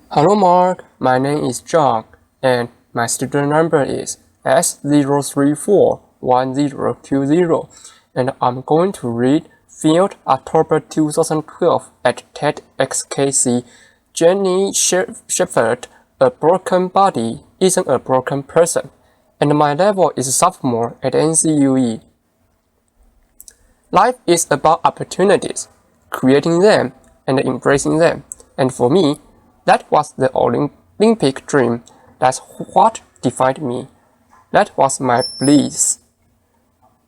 Hello Mark, my name is John and my student number is S0341020 and I'm going to read Field October 2012 at TEDxKC. Janine Shepherd, a broken body isn't a broken person, and my level is sophomore at NCUE. Life is about opportunities, creating them and embracing them, and for me, that was the Olympic dream. That's what defined me. That was my bliss.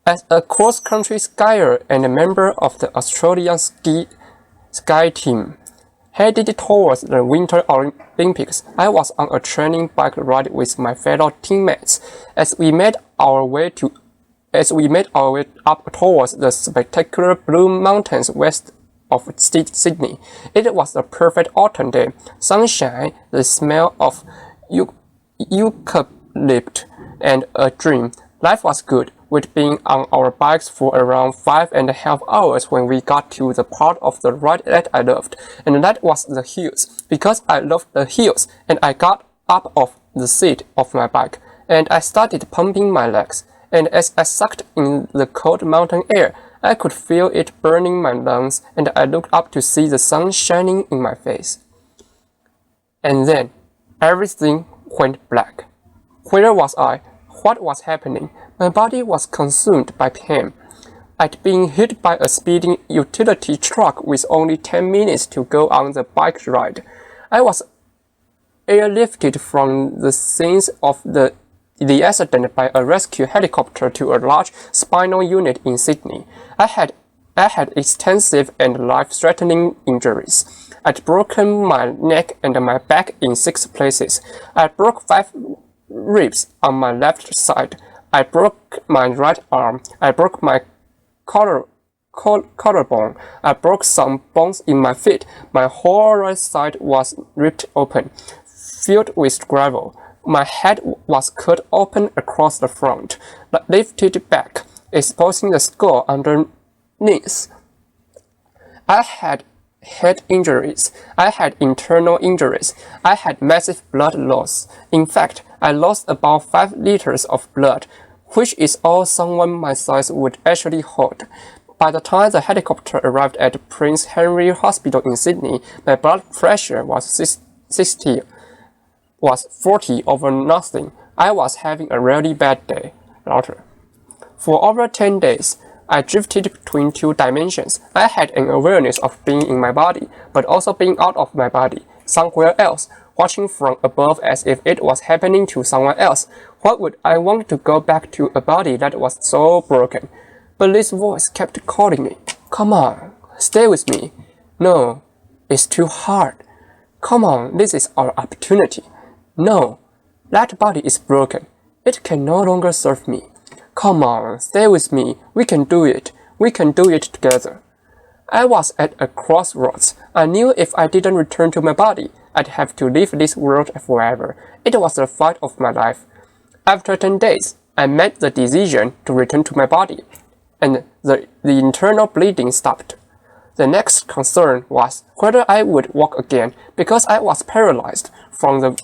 As a cross-country skier and a member of the Australian ski team, headed towards the Winter Olympics, I was on a training bike ride with my fellow teammates as we made our way up towards the spectacular Blue Mountains west of Sydney. It was a perfect autumn day, sunshine, the smell of eucalypt, and a dream. Life was good. We'd been on our bikes for around 5.5 hours when we got to the part of the ride that I loved, and that was the hills. Because I loved the hills, and I got up off the seat of my bike, and I started pumping my legs, and as I sucked in the cold mountain air, I could feel it burning my lungs, and I looked up to see the sun shining in my face. And then, everything went black. Where was I? What was happening? My body was consumed by pain. I'd been hit by a speeding utility truck with only 10 minutes to go on the bike ride. I was airlifted from the scenes of the accident by a rescue helicopter to a large spinal unit in Sydney. I had extensive and life-threatening injuries. I'd broken my neck and my back in 6 places. I broke 5 ribs on my left side. I broke my right arm. I broke my collarbone. I broke some bones in my feet. My whole right side was ripped open, filled with gravel. My head was cut open across the front, lifted back, exposing the skull underneath. I had head injuries. I had internal injuries. I had massive blood loss. In fact, I lost about 5 liters of blood, which is all someone my size would actually hold. By the time the helicopter arrived at Prince Henry Hospital in Sydney, my blood pressure was 40 over nothing. I was having a really bad day. Louder. For over 10 days, I drifted between 2 dimensions. I had an awareness of being in my body, but also being out of my body, somewhere else, watching from above as if it was happening to someone else. Why would I want to go back to a body that was so broken? But this voice kept calling me. Come on, stay with me. No, it's too hard. Come on, this is our opportunity. No, that body is broken. It can no longer serve me. Come on, stay with me. We can do it. We can do it together. I was at a crossroads. I knew if I didn't return to my body, I'd have to leave this world forever. It was the fight of my life. After 10 days, I made the decision to return to my body, and the internal bleeding stopped. The next concern was whether I would walk again, because I was paralyzed from the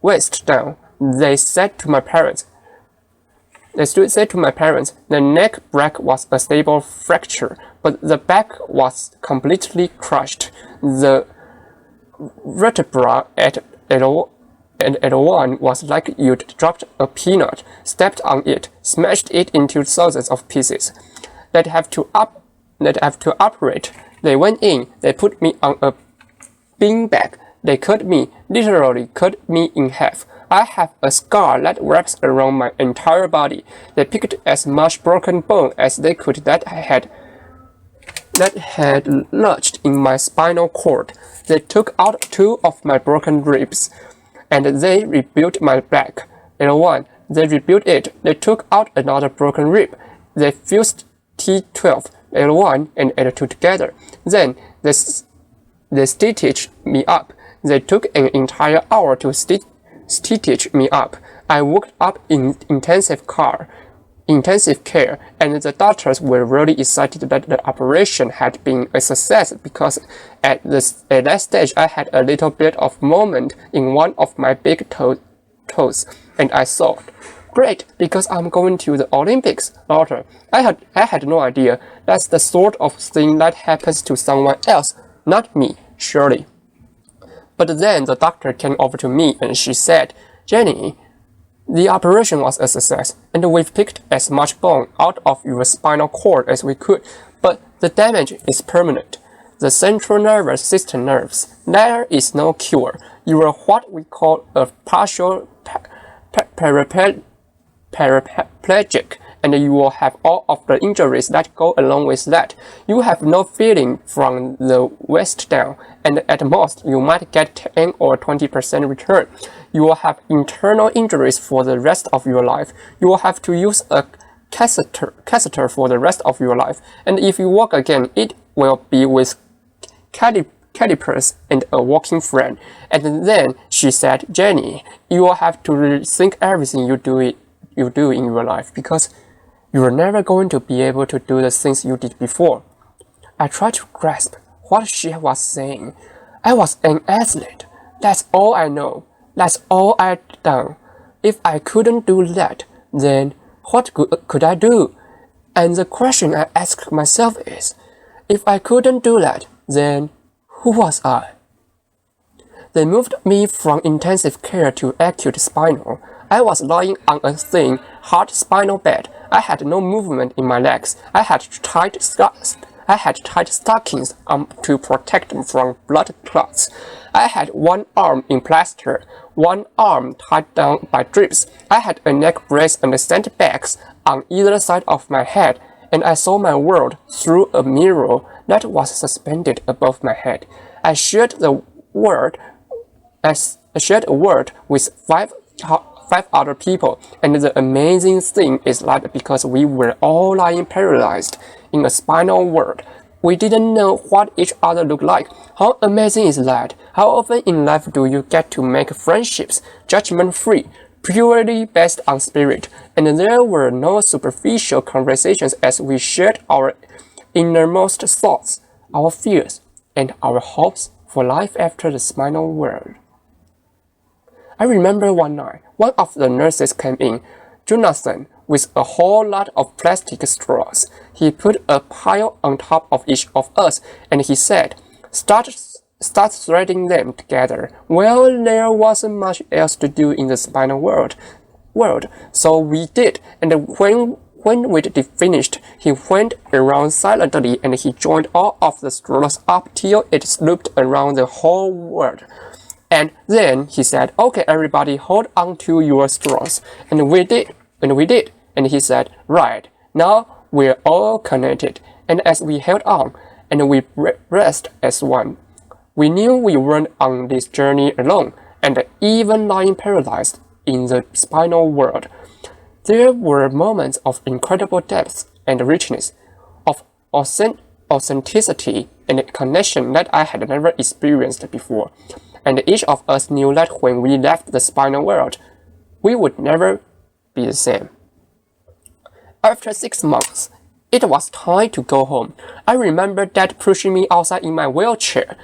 waist down. They said to my parents, the neck break was a stable fracture, but the back was completely crushed. The vertebra at L1 was like you'd dropped a peanut, stepped on it, smashed it into thousands of pieces. They'd have to operate. They went in, they put me on a beanbag. They literally cut me in half. I have a scar that wraps around my entire body. They picked as much broken bone as they could that had lodged in my spinal cord. They took out 2 of my broken ribs, and they rebuilt my back. L1, they rebuilt it. They took out another broken rib. They fused T12, L1, and L2 together. Then they stitched me up. They took an entire hour to stitch me up. I woke up in intensive intensive care, and the doctors were really excited that the operation had been a success because at that stage I had a little bit of movement in one of my big toes, and I thought, great, because I'm going to the Olympics later. I had no idea that's the sort of thing that happens to someone else, not me, surely. But then the doctor came over to me and she said, Jenny, the operation was a success, and we've picked as much bone out of your spinal cord as we could, but the damage is permanent. The central nervous system nerves. There is no cure. You are what we call a partial paraplegic, and you will have all of the injuries that go along with that. You have no feeling from the waist down, and at most you might get 10 or 20% return. You will have internal injuries for the rest of your life. You will have to use a catheter for the rest of your life, and if you walk again, it will be with calipers and a walking frame. And then she said, Jenny, you will have to rethink everything you do in your life, because you are never going to be able to do the things you did before. I tried to grasp what she was saying. I was an athlete. That's all I know. That's all I'd done. If I couldn't do that, then what could I do? And the question I asked myself is, if I couldn't do that, then who was I? They moved me from intensive care to acute spinal. I was lying on a thin, hard spinal bed. I had no movement in my legs. I had tight stockings to protect them from blood clots. I had one arm in plaster, one arm tied down by drips. I had a neck brace and sandbags on either side of my head, and I saw my world through a mirror that was suspended above my head. I shared a word with five other people, and the amazing thing is that because we were all lying paralyzed in a spinal world, we didn't know what each other looked like. How amazing is that? How often in life do you get to make friendships judgment-free, purely based on spirit? And there were no superficial conversations as we shared our innermost thoughts, our fears, and our hopes for life after the spinal world. I remember one night, one of the nurses came in, Jonathan, with a whole lot of plastic straws. He put a pile on top of each of us, and he said, Start threading them together. Well, there wasn't much else to do in the spinal world, so we did, and when we'd finished, he went around silently and he joined all of the straws up till it looped around the whole world. And then he said, okay, everybody hold on to your straws. And we did. And he said, right, now we're all connected. And as we held on, and we rest as one, we knew we weren't on this journey alone, and even lying paralyzed in the spinal world, there were moments of incredible depth and richness, of authenticity and connection that I had never experienced before. And each of us knew that when we left the spinal world, we would never be the same. After 6 months, it was time to go home. I remember Dad pushing me outside in my wheelchair,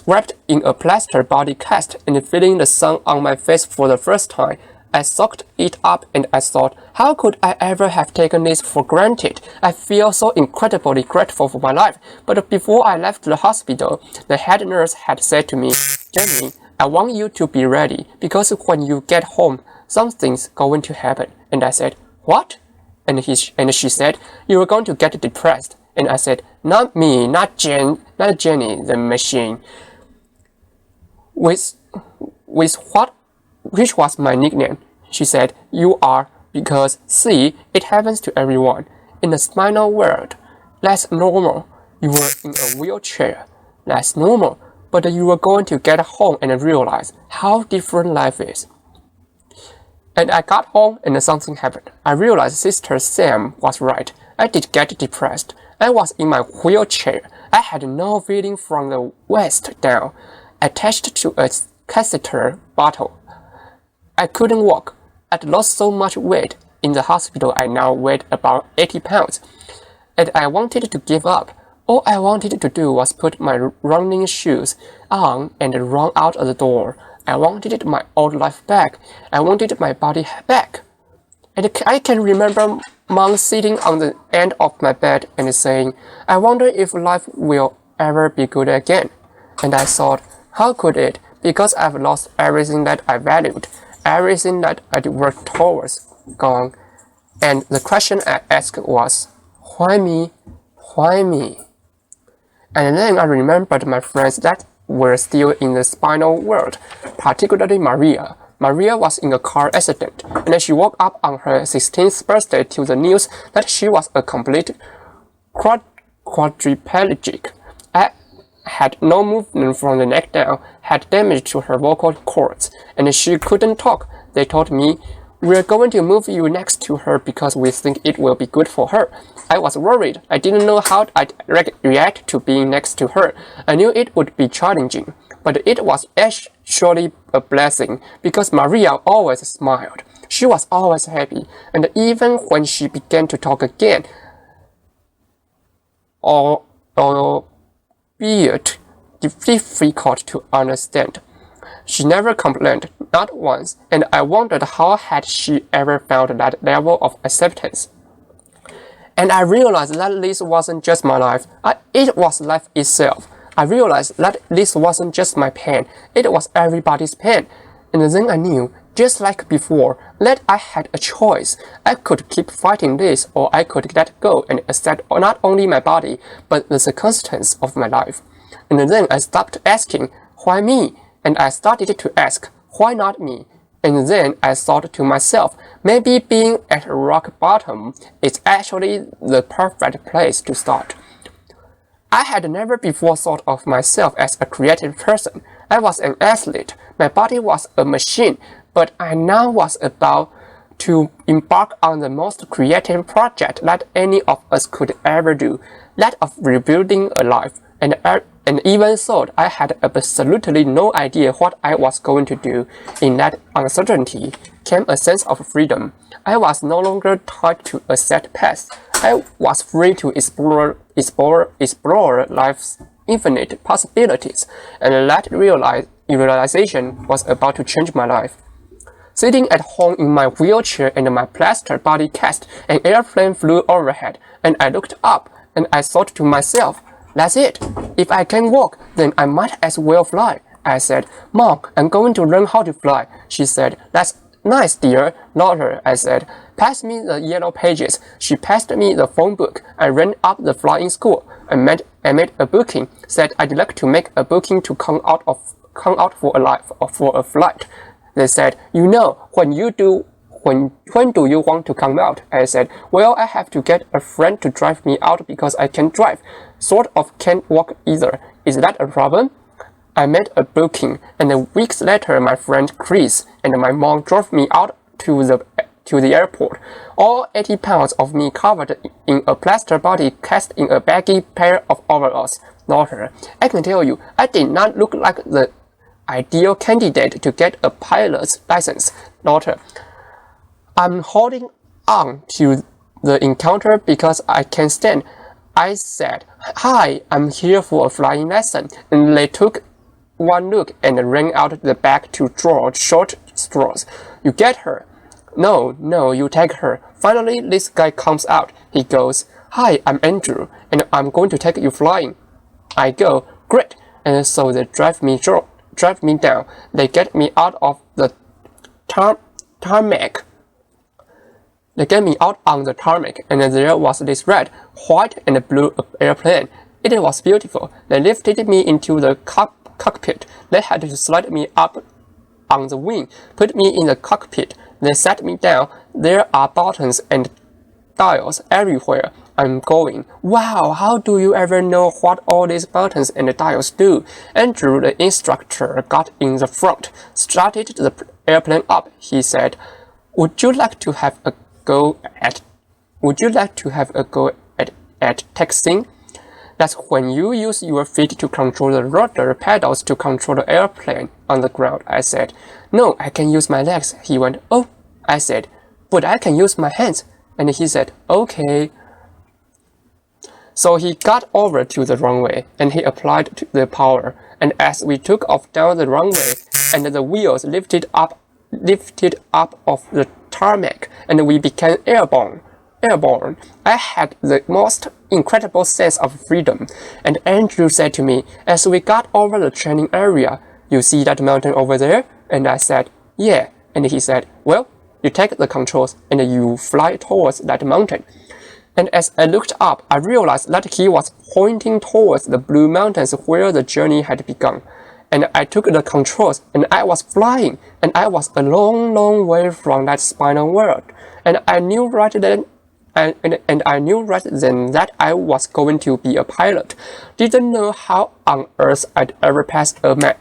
wrapped in a plaster body cast and feeling the sun on my face for the first time. I soaked it up and I thought, how could I ever have taken this for granted? I feel so incredibly grateful for my life. But before I left the hospital, the head nurse had said to me, Janine, I want you to be ready, because when you get home, something's going to happen. And I said, what? And she said, you're going to get depressed. And I said, not me, not Jenny, the machine. Which was my nickname. She said, you are, because, see, it happens to everyone. In the spinal world, that's normal. You were in a wheelchair. That's normal. But you are going to get home and realize how different life is. And I got home and something happened. I realized Sister Sam was right. I did get depressed. I was in my wheelchair. I had no feeling from the waist down, attached to a catheter bottle. I couldn't walk. I'd lost so much weight. in the hospital, I now weighed about 80 pounds. And I wanted to give up. All I wanted to do was put my running shoes on and run out of the door. I wanted my old life back. I wanted my body back. And I can remember Mom sitting on the end of my bed and saying, I wonder if life will ever be good again. And I thought, how could it? Because I've lost everything that I valued, everything that I worked towards, gone. And the question I asked was, why me? Why me? And then I remembered my friends that were still in the spinal world, particularly Maria. Maria was in a car accident, and she woke up on her 16th birthday to the news that she was a complete quadriplegic. I had no movement from the neck down, had damage to her vocal cords, and she couldn't talk. They told me, we're going to move you next to her because we think it will be good for her. I was worried. I didn't know how I'd react to being next to her. I knew it would be challenging, but it was actually a blessing because Maria always smiled. She was always happy, and even when she began to talk again, albeit difficult to understand, she never complained, not once, and I wondered how had she ever found that level of acceptance. And I realized that this wasn't just my life, it was life itself. I realized that this wasn't just my pain, it was everybody's pain. And then I knew, just like before, that I had a choice. I could keep fighting this, or I could let go and accept not only my body, but the circumstance of my life. And then I stopped asking, why me? And I started to ask, why not me? And then I thought to myself, maybe being at rock bottom is actually the perfect place to start. I had never before thought of myself as a creative person. I was an athlete. My body was a machine, but I now was about to embark on the most creative project that any of us could ever do, that of rebuilding a life. And even though I had absolutely no idea what I was going to do, in that uncertainty came a sense of freedom. I was no longer tied to a set path. I was free to explore life's infinite possibilities, and that realization was about to change my life. Sitting at home in my wheelchair and my plaster body cast, an airplane flew overhead, and I looked up, and I thought to myself, that's it. If I can walk, then I might as well fly. I said, Mom, I'm going to learn how to fly. She said, that's nice, dear daughter. I said, pass me the yellow pages. She passed me the phone book. I ran up the flying school. I made a booking. Said I'd like to make a booking to come out for a flight. They said, you know, when do you want to come out? I said, well, I have to get a friend to drive me out because I can't drive. Sort of can't walk either. Is that a problem? I made a booking, and weeks later my friend Chris and my mom drove me out to the airport. All 80 pounds of me covered in a plaster body cast in a baggy pair of overalls. Daughter, I can tell you, I did not look like the ideal candidate to get a pilot's license. Daughter, I'm holding on to the encounter because I can't stand. I said, hi, I'm here for a flying lesson. And they took one look and ran out the back to draw short straws. You get her? No, you take her. Finally, this guy comes out. He goes, hi, I'm Andrew, and I'm going to take you flying. I go, great. And so they drive me down. They get me out of the tarmac. They get me out on the tarmac, and there was this red, white, and blue airplane. It was beautiful. They lifted me into the cockpit. They had to slide me up on the wing, put me in the cockpit. They sat me down. There are buttons and dials everywhere. I'm going, wow, how do you ever know what all these buttons and dials do? Andrew, the instructor, got in the front, started the airplane up. He said, would you like to have a go at taxiing? That's when you use your feet to control the rudder pedals to control the airplane on the ground. I said, no, I can use my legs. He went, oh. I said, but I can use my hands. And he said, okay. So he got over to the runway and he applied the power. And as we took off down the runway and the wheels lifted up of the tarmac and we became airborne. I had the most incredible sense of freedom. And Andrew said to me, as we got over the training area, you see that mountain over there? And I said, yeah. And he said, well, you take the controls and you fly towards that mountain. And as I looked up, I realized that he was pointing towards the blue mountains where the journey had begun. And I took the controls and I was flying, and I was a long, long way from that spinal world. And I knew right then that I was going to be a pilot. Didn't know how on earth I'd ever pass a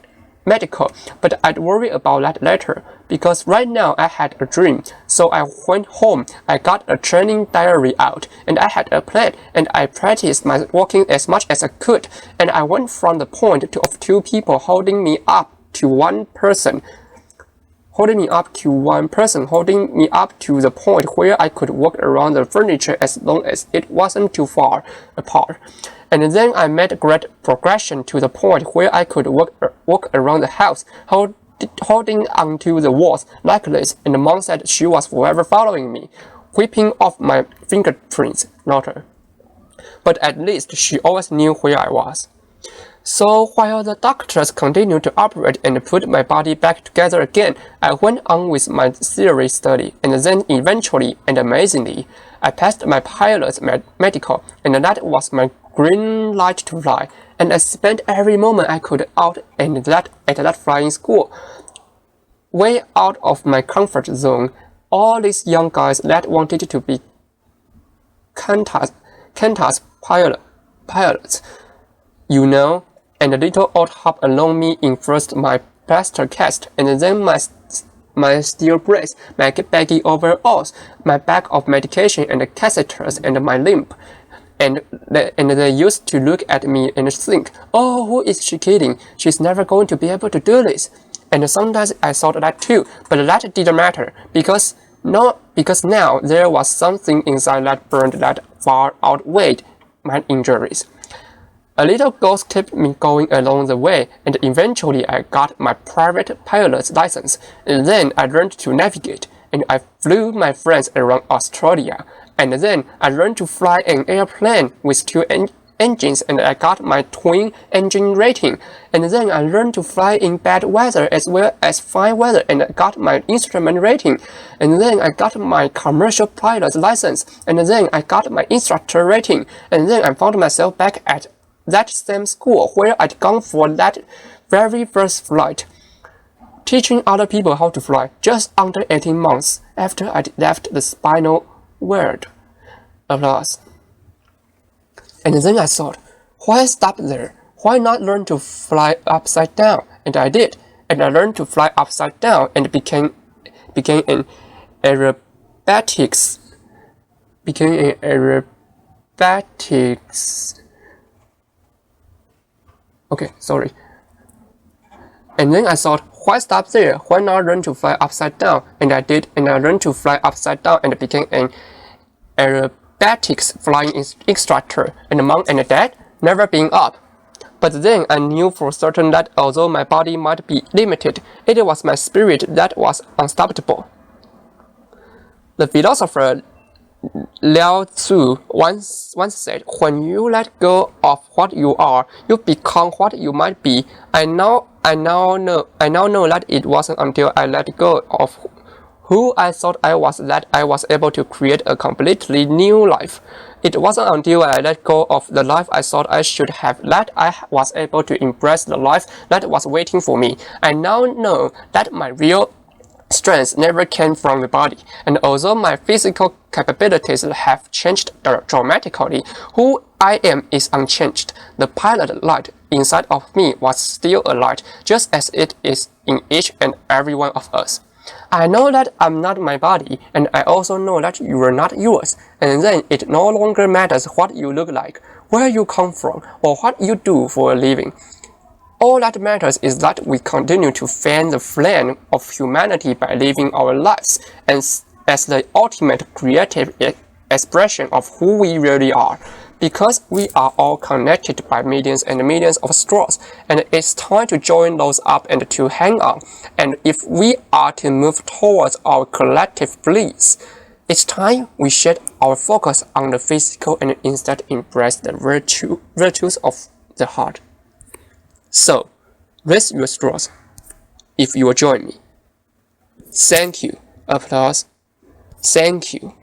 medical, but I'd worry about that later, because right now I had a dream. So I went home, I got a training diary out, and I had a plan, and I practiced my walking as much as I could, and I went from the point of two people holding me up to one person, holding me up to the point where I could walk around the furniture as long as it wasn't too far apart. And then I made great progression to the point where I could walk around the house, holding onto the walls like this, and Mom said she was forever following me, wiping off my fingerprints, not her. But at least she always knew where I was. So while the doctors continued to operate and put my body back together again, I went on with my theory study, and then eventually and amazingly, I passed my pilot's medical, and that was my green light to fly, and I spent every moment I could at that flying school. Way out of my comfort zone, all these young guys that wanted to be Qantas pilots, you know, and a little old hop along me in first my plaster cast, and then my steel brace, my baggy overalls, my bag of medication and catheters, and my limp. And they used to look at me and think, oh, who is she kidding? She's never going to be able to do this. And sometimes I thought that too, but that didn't matter, because now there was something inside that burned that far outweighed my injuries. A little ghost kept me going along the way, and eventually I got my private pilot's license, and then I learned to navigate, and I flew my friends around Australia, and then I learned to fly an airplane with two engines, and I got my twin engine rating, and then I learned to fly in bad weather as well as fine weather, and I got my instrument rating, and then I got my commercial pilot's license, and then I got my instructor rating, and then I found myself back at that same school where I'd gone for that very first flight, teaching other people how to fly just under 18 months after I'd left the spinal world. Applause. And then I thought, why stop there? Why not learn to fly upside down? And I did, and I learned to fly upside down and became an aerobatics. Okay, sorry. And then I thought, why stop there? Why not learn to fly upside down? And I did, and I learned to fly upside down and became an aerobatics flying instructor. And Mom and Dad never been up. But then I knew for certain that although my body might be limited, it was my spirit that was unstoppable. The philosopher Lao Tzu once said, when you let go of what you are, you become what you might be. I now know that it wasn't until I let go of who I thought I was that I was able to create a completely new life. It wasn't until I let go of the life I thought I should have that I was able to embrace the life that was waiting for me. I now know that my real strength never came from the body, and although my physical capabilities have changed dramatically, who I am is unchanged. The pilot light inside of me was still a light, just as it is in each and every one of us. I know that I'm not my body, and I also know that you are not yours, and then it no longer matters what you look like, where you come from, or what you do for a living. All that matters is that we continue to fan the flame of humanity by living our lives, and as the ultimate creative expression of who we really are, because we are all connected by millions and millions of straws, and it's time to join those up and to hang on. And if we are to move towards our collective bliss, it's time we shed our focus on the physical and instead embrace the virtues of the heart. So, raise your straws if you will join me. Thank you. Applause. Thank you.